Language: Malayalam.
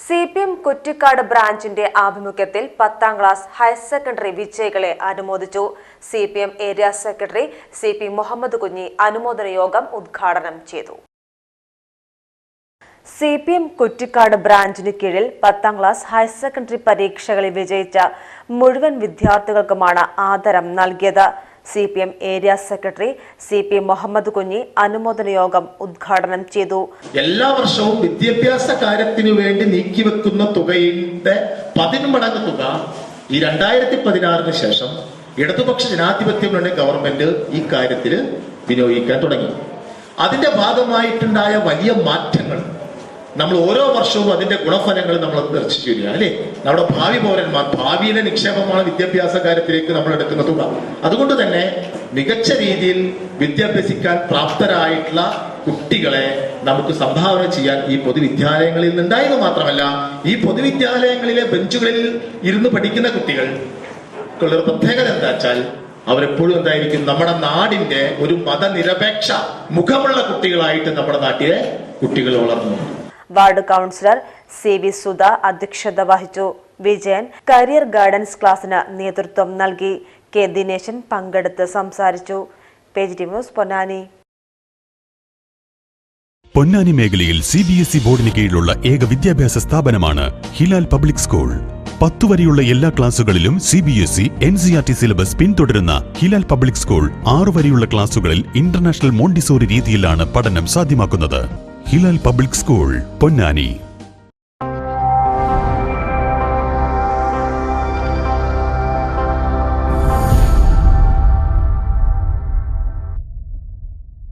CPM കുറ്റിക്കാട് ബ്രാഞ്ചിന്റെ ആഭിമുഖ്യത്തിൽ 10ാം ക്ലാസ് ഹയർ സെക്കൻഡറി വിജയികളെ അനുമോദിച്ചു. CPM area secretary CP Muhammad Kunhi അനുമോദന യോഗം ഉദ്ഘാടനം ചെയ്തു. CPM കുറ്റിക്കാട് ബ്രാഞ്ചിന് കീഴിൽ 10ാം ക്ലാസ് ഹയർ സെക്കൻഡറി പരീക്ഷകളിൽ വിജയിച്ച മുഴുവൻ വിദ്യാർത്ഥികൾക്കുമാണ് ആദരം നൽകിയത്. CPM area secretary CP Muhammad Kunhi അനുമോദന യോഗം ഉദ്ഘാടനം ചെയ്തു. എല്ലാ വർഷവും വിദ്യാഭ്യാസ കാര്യത്തിനു വേണ്ടി നീക്കിവെക്കുന്ന തുകയുടെ 10 മടങ്ങ് തുക ഈ 2016 ശേഷം ഇടതുപക്ഷ ജനാധിപത്യ മുന്നണി ഗവൺമെന്റ് ഈ കാര്യത്തിൽ വിനിയോഗിക്കാൻ തുടങ്ങി. അതിന്റെ ഭാഗമായിട്ടുണ്ടായ വലിയ മാറ്റങ്ങൾ നമ്മൾ ഓരോ വർഷവും അതിന്റെ ഗുണഫലങ്ങൾ നമ്മൾ ദർശിച്ചു വരിക അല്ലെ. നമ്മുടെ ഭാവി പൗരന്മാർ, ഭാവിയിലെ നിക്ഷേപമാണ് വിദ്യാഭ്യാസ കാര്യത്തിലേക്ക് നമ്മൾ എടുക്കുന്ന തുക. അതുകൊണ്ട് തന്നെ മികച്ച രീതിയിൽ വിദ്യാഭ്യസിക്കാൻ പ്രാപ്തരായിട്ടുള്ള കുട്ടികളെ നമുക്ക് സംഭാവന ചെയ്യാൻ ഈ പൊതുവിദ്യാലയങ്ങളിൽ നിന്നുണ്ടായെന്ന് മാത്രമല്ല, ഈ പൊതുവിദ്യാലയങ്ങളിലെ ബെഞ്ചുകളിൽ ഇരുന്ന് പഠിക്കുന്ന കുട്ടികൾക്കുള്ളൊരു പ്രത്യേകത എന്താ വെച്ചാൽ അവരെപ്പോഴും എന്തായിരിക്കും, നമ്മുടെ നാടിന്റെ ഒരു മതനിരപേക്ഷ മുഖമുള്ള കുട്ടികളായിട്ട് നമ്മുടെ നാട്ടിലെ കുട്ടികൾ വളർന്നു. വാർഡ് കൗൺസിലർ CV സുധ അധ്യക്ഷത വഹിച്ചു. വിജയൻ കരിയർ ഗൈഡൻസ് ക്ലാസിന് നേതൃത്വം നൽകി. K ദിനേശൻ പങ്കെടുത്ത് സംസാരിച്ചു. Page news Ponnani. പൊന്നാനി മേഖലയിൽ CBSE ബോർഡിന് കീഴിലുള്ള ഏക വിദ്യാഭ്യാസ സ്ഥാപനമാണ് ഹിലാൽ പബ്ലിക് സ്കൂൾ. 10 വരെയുള്ള എല്ലാ ക്ലാസുകളിലും CBSE NCERT സിലബസ് പിന്തുടരുന്ന ഹിലാൽ പബ്ലിക് സ്കൂൾ 6 വരെയുള്ള ക്ലാസുകളിൽ ഇന്റർനാഷണൽ മോണ്ടിസോറി രീതിയിലാണ് പഠനം സാധ്യമാക്കുന്നത്. Hilal public school, Ponnani.